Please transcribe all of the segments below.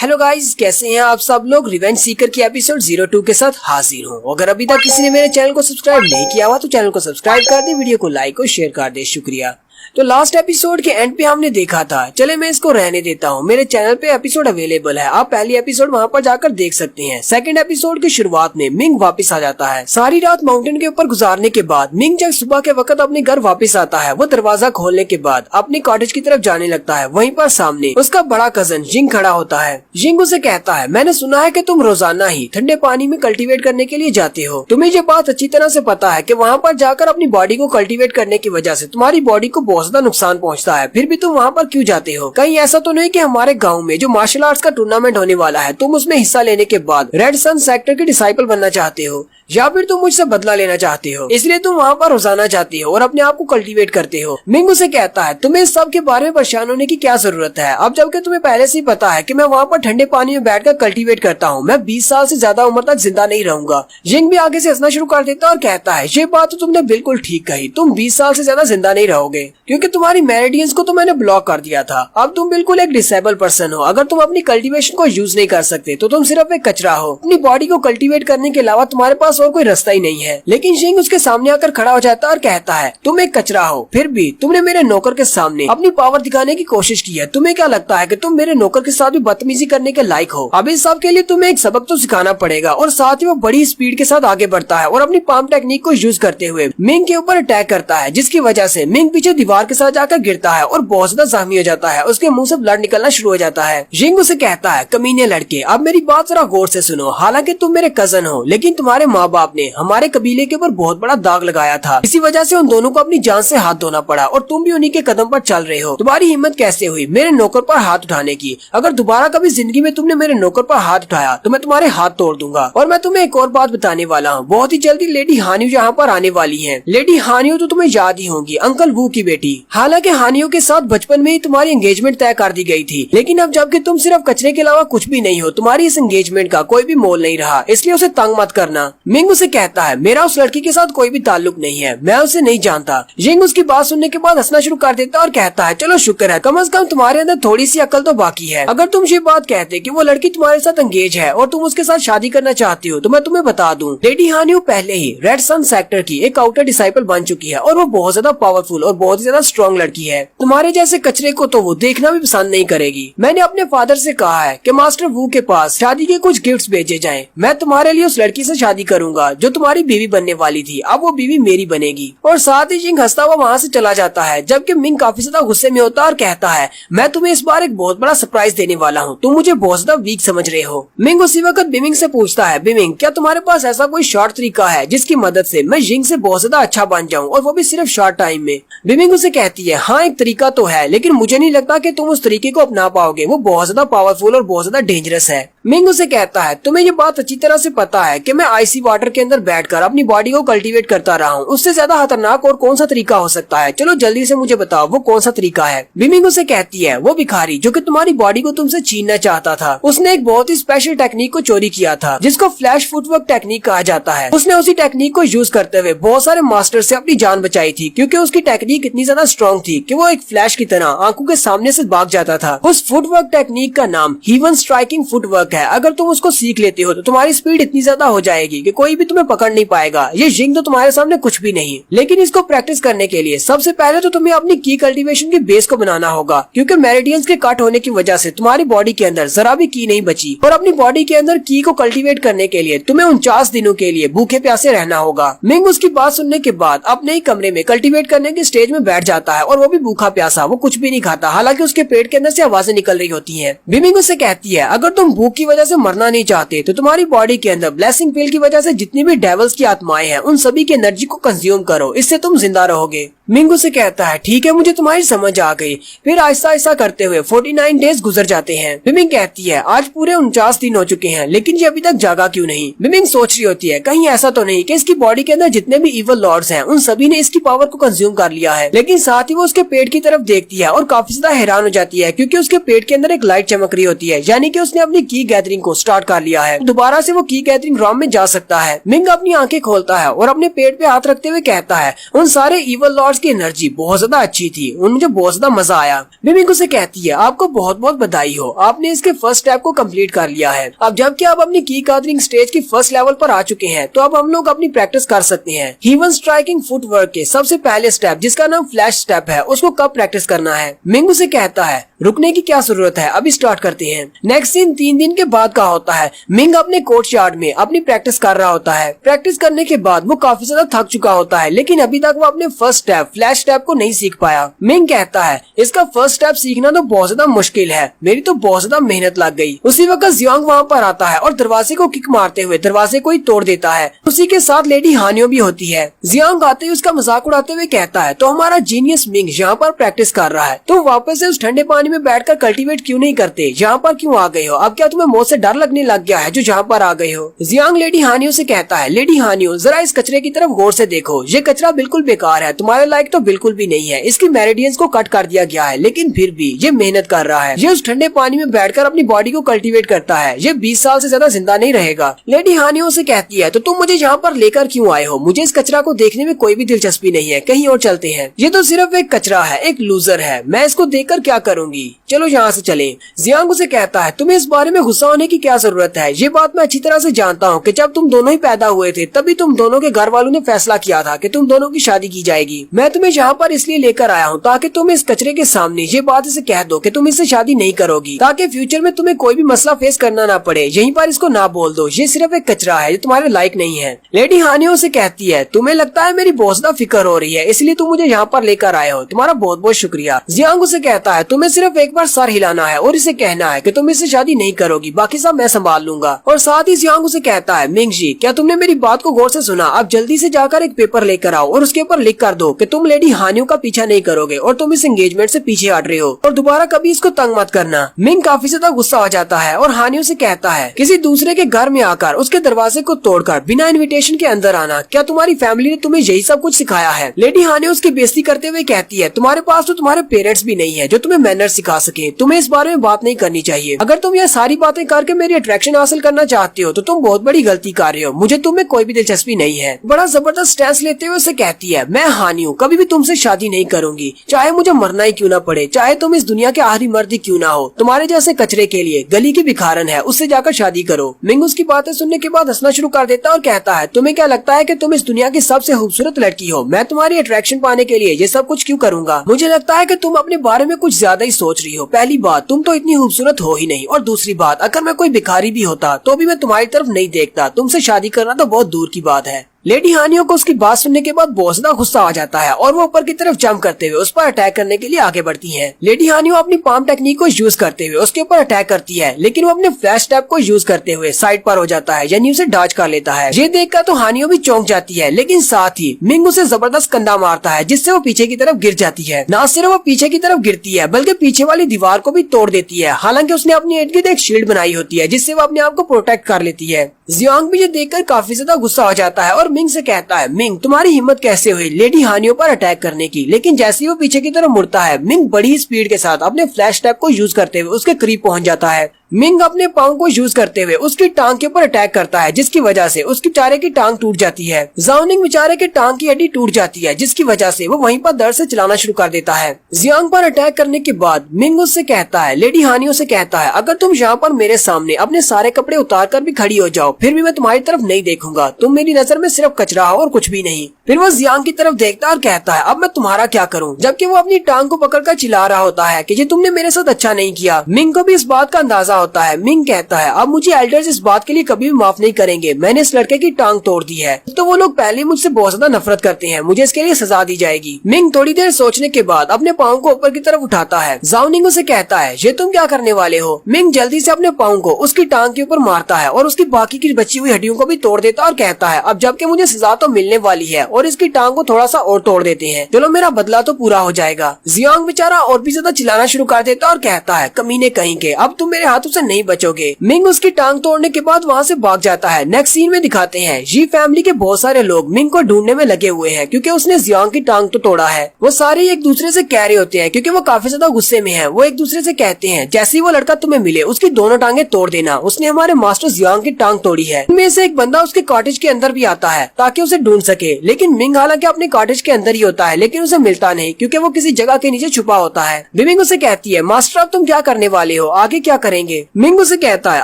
Hello guys, कैसे हैं आप सब लोग। रिवेंज सीकर की एपिसोड 02 के साथ हाजिर हूँ। अगर अभी तक किसी ने मेरे चैनल को सब्सक्राइब नहीं किया हुआ तो चैनल को सब्सक्राइब कर दे, वीडियो को लाइक और शेयर कर दे, शुक्रिया। तो लास्ट एपिसोड के एंड पे हमने देखा था, चले मैं इसको रहने देता हूँ। मेरे चैनल पे एपिसोड अवेलेबल है, आप पहली एपिसोड वहाँ पर जाकर देख सकते हैं। सेकंड एपिसोड की शुरुआत में मिंग वापस आ जाता है। सारी रात माउंटेन के ऊपर गुजारने के बाद मिंग जब सुबह के वक्त अपने घर वापस आता है, वो दरवाजा खोलने के बाद अपनी कॉटेज की तरफ जाने लगता है। वहीं पर सामने उसका बड़ा कजन जिंग खड़ा होता है। जिंग उसे कहता है, मैंने सुना है कि तुम रोजाना ही ठंडे पानी में कल्टीवेट करने के लिए जाते हो। तुम्हें ये बात अच्छी तरह से पता है कि वहाँ पर जाकर अपनी बॉडी को कल्टीवेट करने की वजह से तुम्हारी बॉडी को बहुत ज्यादा नुकसान पहुँचता है, फिर भी तुम वहाँ पर क्यों जाते हो? कहीं ऐसा तो नहीं कि हमारे गांव में जो मार्शल आर्ट्स का टूर्नामेंट होने वाला है, तुम उसमें हिस्सा लेने के बाद रेड सन सेक्टर के डिसाइपल बनना चाहते हो, या फिर तुम मुझसे बदला लेना चाहते हो, इसलिए तुम वहाँ पर रोजाना जाते हो और अपने आप को कल्टीवेट करते हो? मिंग उसे कहता है, तुम्हें इस सब के बारे में परेशान होने की क्या जरूरत है, अब जबकि तुम्हें पहले से ही पता है कि मैं वहाँ पर ठंडे पानी में बैठकर कल्टीवेट करता हूँ। मैं 20 साल से ज्यादा उम्र तक जिंदा नहीं रहूंगा। जिंग भी आगे से हंसना शुरू कर देता और कहता है, ये बात तो तुमने बिल्कुल ठीक कही, तुम 20 साल से ज्यादा जिंदा नहीं रहोगे, क्योंकि तुम्हारी मेरिडियंस को तो मैंने ब्लॉक कर दिया था। अब तुम बिल्कुल एक डिसेबल पर्सन हो। अगर तुम अपनी कल्टीवेशन को यूज नहीं कर सकते तो तुम सिर्फ एक कचरा हो। अपनी बॉडी को कल्टीवेट करने के अलावा तुम्हारे पास और कोई रास्ता ही नहीं है। लेकिन जिंग उसके सामने आकर खड़ा हो जाता है और कहता है, तुम एक कचरा हो, फिर भी तुमने मेरे नौकर के सामने अपनी पावर दिखाने की कोशिश की है। तुम्हें क्या लगता है कि तुम मेरे नौकर के साथ भी बदतमीजी करने के लायक हो? अब इस सब के लिए तुम्हें एक सबक तो सिखाना पड़ेगा। और साथ ही वो बड़ी स्पीड के साथ आगे बढ़ता है और अपनी पाम टेक्निक को यूज करते हुए मिंग के ऊपर अटैक करता है, जिसकी वजह से मिंग पीछे दीवार के साथ जाकर गिरता है और बहुत ज्यादा जख्मी हो जाता है। उसके मुंह से ब्लड निकलना शुरू हो जाता है। जिंग उसे कहता है, कमीने लड़के, अब मेरी बात जरा गौर से सुनो। हालांकि तुम मेरे कजन हो, लेकिन तुम्हारे माँ बाप ने हमारे कबीले के ऊपर बहुत बड़ा दाग लगाया था। इसी वजह से उन दोनों को अपनी जान से हाथ धोना पड़ा और तुम भी उन्हीं के कदम पर चल रहे हो। तुम्हारी हिम्मत कैसे हुई मेरे नौकर पर हाथ उठाने की? अगर दोबारा कभी जिंदगी में तुमने मेरे नौकर पर हाथ उठाया तो मैं तुम्हारे हाथ तोड़ दूंगा। और मैं तुम्हें एक और बात बताने वाला हूँ, बहुत ही जल्दी लेडी हानियो यहाँ पर आने वाली है। लेडी हानियो तो तुम्हें याद ही होगी, अंकल वू की बेटी। हालांकि हानियो के साथ बचपन में ही तुम्हारी एंगेजमेंट तय कर दी गई थी, लेकिन अब जबकि तुम सिर्फ कचरे के अलावा कुछ भी नहीं हो, तुम्हारी इस एंगेजमेंट का कोई भी मोल नहीं रहा, इसलिए उसे तंग मत करना। मिंग उसे कहता है, मेरा उस लड़की के साथ कोई भी ताल्लुक नहीं है, मैं उसे नहीं जानता। जिंग उसकी बात सुनने के बाद हंसना शुरू कर देता और कहता है, चलो शुक्र है, कम से कम तुम्हारे अंदर थोड़ी सी अकल तो बाकी है। अगर तुम ये बात कहते कि वो लड़की तुम्हारे साथ एंगेज है और तुम उसके साथ शादी करना चाहती हो, तो मैं तुम्हें बता दूं, लेडी हानियो पहले ही रेड सन सेक्टर की एक आउटर डिसाइपल बन चुकी है और वो बहुत ज्यादा पावरफुल और बहुत ही ज्यादा स्ट्रॉन्ग लड़की है। तुम्हारे जैसे कचरे को तो वो देखना भी पसंद नहीं करेगी। मैंने अपने फादर से कहा है कि मास्टर वू के पास शादी के कुछ गिफ्ट्स भेजे जाएं। मैं तुम्हारे लिए उस लड़की से शादी करूंगा जो तुम्हारी बीवी बनने वाली थी, अब वो बीवी मेरी बनेगी। और साथ ही जिंग हंसता हुआ वहाँ से चला जाता है, जबकि मिंग काफी ज्यादा गुस्से में होता है और कहता है, मैं तुम्हें इस बार एक बहुत बड़ा सरप्राइज देने वाला हूँ, तुम मुझे बहुत ज्यादा वीक समझ रहे हो। मिंग उसी वक्त बिमिंग से पूछता है, बिमिंग, क्या तुम्हारे पास ऐसा कोई शॉर्ट तरीका है जिसकी मदद से मैं जिंग से बहुत ज्यादा अच्छा बन जाऊँ, और वो भी सिर्फ शॉर्ट टाइम में? बिमिंग उसे कहती है, हाँ एक तरीका तो है, लेकिन मुझे नहीं लगता कि तुम उस तरीके को अपना पाओगे, वो बहुत ज्यादा पावरफुल और बहुत ज्यादा डेंजरस है। मिंग उसे कहता है, तुम्हें ये बात अच्छी तरह से पता है कि मैं आइसी वाटर के अंदर बैठकर अपनी बॉडी को कल्टीवेट करता रहा हूँ, उससे ज्यादा खतरनाक और कौन सा तरीका हो सकता है? चलो जल्दी से मुझे बताओ, वो कौन सा तरीका है? बिमिंग उसे कहती है, वो भिखारी जो कि तुम्हारी बॉडी को तुमसे छीनना चाहता था, उसने एक बहुत ही स्पेशल टेक्निक को चोरी किया था, जिसको फ्लैश फुटवर्क टेक्निक कहा जाता है। उसने उसी टेक्निक को यूज करते हुए बहुत सारे मास्टर से अपनी जान बचाई थी, क्योंकि उसकी टेक्निक इतनी ज्यादा स्ट्रॉन्ग थी कि वो एक फ्लैश की तरह आंखों के सामने से भाग जाता था। उस फुटवर्क टेक्निक का नाम हीवन स्ट्राइकिंग फुटवर्क है। अगर तुम उसको सीख लेते हो तो तुम्हारी स्पीड इतनी ज्यादा हो जाएगी कि कोई भी तुम्हें पकड़ नहीं पाएगा। ये जिंग तो तुम्हारे सामने कुछ भी नहीं, लेकिन इसको प्रैक्टिस करने के लिए सबसे पहले तो तुम्हें अपनी की कल्टीवेशन की बेस को बनाना होगा, क्योंकि मेरिडियंस के कट होने की वजह से तुम्हारी बॉडी के अंदर जरा भी की नहीं बची, और अपनी बॉडी के अंदर की को कल्टीवेट करने के लिए तुम्हें 49 दिनों के लिए भूखे प्यासे रहना होगा। मिंग उसकी बात सुनने के बाद अपने ही कमरे में कल्टीवेट करने के स्टेज में बैठ जाता है, और वो भी भूखा प्यासा, वो कुछ भी नहीं खाता, हालांकि उसके पेट के अंदर से आवाजें निकल रही होती है। बिमिंग उससे कहती है, अगर तुम भूख की वजह से मरना नहीं चाहते तो तुम्हारी बॉडी के अंदर ब्लेसिंग पिल की वजह से जितनी भी डेविल्स की आत्माएं हैं उन सभी की एनर्जी को कंज्यूम करो, इससे तुम जिंदा रहोगे। मिंग उसे कहता है, ठीक है, मुझे तुम्हारी समझ आ गई। फिर आहिस्ता आहिस्ता करते हुए 49 डेज गुजर जाते हैं। बिमिंग कहती है, आज पूरे 49 दिन हो चुके हैं, लेकिन ये अभी तक जागा क्यों नहीं? बिमिंग सोच रही होती है, कहीं ऐसा तो नहीं कि इसकी बॉडी के अंदर जितने भी इवल लॉर्ड्स हैं उन सभी ने इसकी पावर को कंज्यूम कर लिया है। लेकिन साथ ही वो उसके पेट की तरफ देखती है और काफी ज्यादा हैरान हो जाती है, क्योंकि उसके पेट के अंदर एक लाइट चमक रही होती है, यानी कि उसने अपनी की गैदरिंग को स्टार्ट कर लिया है। दोबारा से वो की गैदरिंग रॉम में जा सकता है। मिंग अपनी आंखें खोलता है और अपने पेट पे हाथ रखते हुए कहता है, उन सारे इवल लॉर्ड्स की एनर्जी बहुत ज्यादा अच्छी थी, मुझे बहुत ज्यादा मजा आया। मिंग उसे कहती है आपको बहुत बहुत बधाई हो, आपने इसके फर्स्ट स्टेप को कंप्लीट कर लिया है। अब जबकि आप अपनी की गैदरिंग स्टेज की फर्स्ट लेवल पर आ चुके हैं, तो अब हम लोग अपनी प्रैक्टिस कर सकते हैं। हीवन स्ट्राइकिंग फुटवर्क के सबसे पहले स्टेप, जिसका नाम फ्लैश स्टेप है, उसको कब प्रैक्टिस करना है। मिंग उसे कहता है रुकने की क्या जरूरत है, अभी स्टार्ट करते हैं। नेक्स्ट सीन 3 दिन के बाद का होता है। मिंग अपने कोच यार्ड में अपनी प्रैक्टिस कर रहा होता है। प्रैक्टिस करने के बाद वो काफी ज्यादा थक चुका होता है, लेकिन अभी तक वो अपने फर्स्ट स्टेप फ्लैश स्टेप को नहीं सीख पाया। मिंग कहता है इसका फर्स्ट स्टेप सीखना तो बहुत ज्यादा मुश्किल है, मेरी तो बहुत ज्यादा मेहनत लग गई। उसी वक्त जियांग वहाँ पर आता है और दरवाजे को किक मारते हुए दरवाजे को ही तोड़ देता है। उसी के साथ लेडी हानियो भी होती है। जियांग आते ही उसका मजाक उड़ाते हुए कहता है तो हमारा जीनियस मिंग यहाँ पर प्रैक्टिस कर रहा है, तो वापस से उस ठंडे पानी में बैठकर कल्टीवेट क्यों नहीं करते, यहाँ पर क्यों आ गए हो, अब क्या तुम्हें मौत से डर लगने लग गया है जो यहाँ पर आ गए हो। जियांग लेडी हानियो से कहता है लेडी हानियो जरा इस कचरे की तरफ गौर से देखो, ये कचरा बिल्कुल बेकार है, तुम्हारे लायक तो बिल्कुल भी नहीं है। इसकी मेरिडियंस को कट कर दिया गया है, लेकिन फिर भी ये मेहनत कर रहा है। ये उस ठंडे पानी में बैठकर अपनी बॉडी को कल्टीवेट करता है, ये 20 साल से ज्यादा जिंदा नहीं रहेगा। लेडी हानियो से कहती है तो तुम मुझे यहाँ पर लेकर क्यों आए हो, मुझे इस कचरा को देखने में कोई भी दिलचस्पी नहीं है, कहीं और चलते हैं। ये तो सिर्फ एक कचरा है, एक लूजर है, मैं इसको देखकर क्या करूंगी, चलो यहाँ से चलें। जियांग उसे कहता है तुम्हें इस बारे में गुस्सा होने की क्या जरूरत है, ये बात मैं अच्छी तरह से जानता हूँ कि जब तुम दोनों ही पैदा हुए थे तभी तुम दोनों के घर वालों ने फैसला किया था कि तुम दोनों की शादी की जाएगी। मैं तुम्हें यहाँ पर इसलिए लेकर आया हूँ ताकि तुम इस कचरे के सामने ये बात इसे कह दो कि तुम इससे शादी नहीं करोगी, ताकि फ्यूचर में तुम्हें कोई भी मसला फेस करना ना पड़े। यहीं पर इसको ना बोल दो, ये सिर्फ एक कचरा है, ये तुम्हारे लायक नहीं है। लेडी हानियो से कहती है तुम्हें लगता है मेरी बहुत ज्यादा फिक्र हो रही है, इसलिए तुम मुझे यहाँ पर लेकर आए हो, तुम्हारा बहुत बहुत शुक्रिया। जियांग उसे कहता है तुम्हें सिर्फ एक बार सर हिलाना है और इसे कहना है कि तुम इससे शादी नहीं करोगी, बाकी सब मैं संभाल लूंगा। और साथ ही जियांग उसे कहता है मिंग जी क्या तुमने मेरी बात को गौर से सुना, आप जल्दी से जाकर एक पेपर लेकर आओ और उसके ऊपर लिख कर दो कि तुम लेडी हानियो का पीछा नहीं करोगे और तुम इस एंगेजमेंट से पीछे हट रहे हो और दोबारा कभी इसको तंग मत करना। मिंग काफी ज्यादा गुस्सा हो जाता है और हानियो से कहता है किसी दूसरे के घर में आकर उसके दरवाजे को तोड़कर बिना इन्विटेशन के अंदर आना, क्या तुम्हारी फैमिली ने तुम्हें यही सब कुछ सिखाया है। लेडी हानियो उसकी बेइज्जती करते हुए कहती है तुम्हारे पास तो तुम्हारे पेरेंट्स भी नहीं है जो तुम्हें मैनर सिखा सके, तुम्हें इस बारे में बात नहीं करनी चाहिए। अगर तुम यह सारी बातें करके मेरी अट्रैक्शन हासिल करना चाहते हो तो तुम बहुत बड़ी गलती कर रहे हो, मुझे तुम्हें कोई भी दिलचस्पी नहीं है। बड़ा जबरदस्त स्टैंस लेते हुए उसे कहती है मैं हानियो कभी भी तुमसे शादी नहीं करूंगी, चाहे मुझे मरना ही क्यों ना पड़े, चाहे तुम इस दुनिया के आखिरी मर्द ही क्यों ना हो, तुम्हारे जैसे कचरे के लिए गली की भिखारन है, उससे जाकर शादी करो। मिंग उसकी बातें सुनने के बाद हंसना शुरू कर देता और कहता है तुम्हें क्या लगता है कि तुम इस दुनिया की सबसे खूबसूरत लड़की हो, मैं तुम्हारी अट्रैक्शन पाने के लिए ये सब कुछ क्यों करूंगा। मुझे लगता है कि तुम अपने बारे में कुछ ज्यादा ही सोच रही हो। पहली बात तुम तो इतनी खूबसूरत हो ही नहीं, और दूसरी बात अगर मैं कोई भिखारी भी होता तो भी मैं तुम्हारी तरफ नहीं देखता, तुमसे शादी करना तो बहुत दूर की बात है। लेडी हानियो को उसकी बात सुनने के बाद बहुत ज्यादा गुस्सा आ जाता है और वो ऊपर की तरफ जंप करते हुए उस पर अटैक करने के लिए आगे बढ़ती हैं। लेडी हानियो अपनी पाम टेक्निक को यूज करते हुए उसके ऊपर अटैक करती है, लेकिन वो अपने फ्लैश टैप को यूज करते हुए साइड पर हो जाता है, यानी उसे डॉज कर लेता है। ये देखकर तो हानियो भी चौंक जाती है, लेकिन साथ ही मिंग उसे जबरदस्त कंधा मारता है जिससे वो पीछे की तरफ गिर जाती है। न सिर्फ वो पीछे की तरफ गिरती है बल्कि पीछे वाली दीवार को भी तोड़ देती है। हालांकि उसने अपनी इर्द गिर्द एक शील्ड बनाई होती है जिससे वो अपने आप को प्रोटेक्ट कर लेती है। जियांग भी ये देखकर काफी ज्यादा गुस्सा हो जाता है और मिंग से कहता है मिंग तुम्हारी हिम्मत कैसे हुई लेडी हानियो पर अटैक करने की। लेकिन जैसे ही वो पीछे की तरफ मुड़ता है मिंग बड़ी स्पीड के साथ अपने फ्लैश टैप को यूज करते हुए उसके करीब पहुंच जाता है। मिंग अपने पाँव को यूज करते हुए उसकी टांग के ऊपर अटैक करता है जिसकी वजह से उसकी बेचारे की टांग टूट जाती है। जाओनिंग बेचारे के टांग की हड्डी टूट जाती है जिसकी वजह से वो वहीं पर दर्द से चलाना शुरू कर देता है। जियांग पर अटैक करने के बाद मिंग उससे कहता है लेडी हानियो से कहता है अगर तुम यहाँ पर मेरे सामने अपने सारे कपड़े उतार कर भी खड़ी हो जाओ फिर भी मैं तुम्हारी तरफ नहीं देखूंगा, तुम मेरी नजर में सिर्फ कचरा हो और कुछ भी नहीं। फिर वो जियांग की तरफ देखता है और कहता है अब मैं तुम्हारा क्या करूँ, जबकि वो अपनी टांग को पकड़कर चिल्ला रहा होता है कि ये तुमने मेरे साथ अच्छा नहीं किया। मिंग को भी इस बात का अंदाजा होता है। मिंग कहता है अब मुझे एल्डर्स इस बात के लिए कभी भी माफ नहीं करेंगे, मैंने इस लड़के की टांग तोड़ दी है तो वो लोग पहले मुझसे बहुत ज्यादा नफरत करते हैं, मुझे इसके लिए सजा दी जाएगी। मिंग थोड़ी देर सोचने के बाद अपने पाँव को ऊपर की तरफ उठाता है। जाओनिंग उसे कहता है ये तुम क्या करने वाले हो। मिंग जल्दी से अपने पाँव को उसकी टांग के ऊपर मारता है और उसकी बाकी की बची हुई हड्डियों को भी तोड़ देता और कहता है अब जबकि मुझे सजा तो मिलने वाली है और इसकी टांग को थोड़ा सा और तोड़ देते हैं, चलो मेरा बदला तो पूरा हो जाएगा। जियांग बेचारा और भी ज्यादा चिल्लाना शुरू कर देता और कहता है कमीने कहीं के, अब तुम मेरे हाथों से नहीं बचोगे। मिंग उसकी टांग तोड़ने के बाद वहाँ से भाग जाता है। नेक्स्ट सीन में दिखाते हैं जी फैमिली के बहुत सारे लोग मिंग को ढूंढने में लगे हुए हैं क्योंकि उसने जियांग की टांग तो तोड़ा है। वो सारे एक दूसरे से कह रहे होते हैं क्योंकि वो काफी ज्यादा गुस्से में है। वो एक दूसरे से कहते हैं जैसे ही वो लड़का तुम्हें मिले उसकी दोनों टांगे तोड़ देना, उसने हमारे मास्टर जियांग की टांग तोड़ी है। इनमें से एक बंदा उसके कॉटेज के अंदर भी आता है ताकि उसे ढूंढ सके, लेकिन लेकिन मिंग हालांकि अपने कॉटेज के अंदर ही होता है, लेकिन उसे मिलता नहीं क्योंकि वो किसी जगह के नीचे छुपा होता है। बिमिंग उसे कहती है, मास्टर अब तुम क्या करने वाले हो, आगे क्या करेंगे? मिंग उसे कहता है,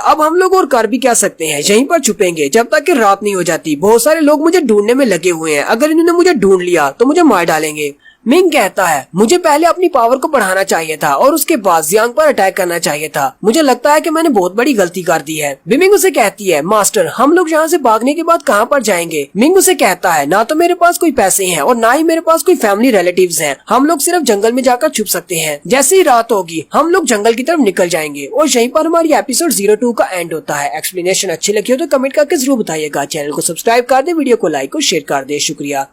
अब हम लोग और कर भी क्या सकते हैं, यहीं पर छुपेंगे जब तक कि रात नहीं हो जाती। बहुत सारे लोग मुझे ढूंढने में लगे हुए हैं, अगर इन्होंने मुझे ढूंढ लिया तो मुझे मार डालेंगे। मिंग कहता है, मुझे पहले अपनी पावर को बढ़ाना चाहिए था और उसके बाद जियांग पर अटैक करना चाहिए था। मुझे लगता है कि मैंने बहुत बड़ी गलती कर दी है। बिमिंग उसे कहती है, मास्टर हम लोग यहाँ से भागने के बाद कहाँ पर जाएंगे? मिंग उसे कहता है, ना तो मेरे पास कोई पैसे हैं और ना ही मेरे पास कोई फैमिली रिलेटिव्स हैं। हम लोग सिर्फ जंगल में जाकर छुप सकते हैं। जैसे ही रात होगी हम लोग जंगल की तरफ निकल जाएंगे। और यहीं पर हमारी एपिसोड 02 का एंड होता है। एक्सप्लेनेशन अच्छी लगी हो तो कमेंट करके जरूर बताइएगा। चैनल को सब्सक्राइब कर दे, वीडियो को लाइक और शेयर कर दे। शुक्रिया।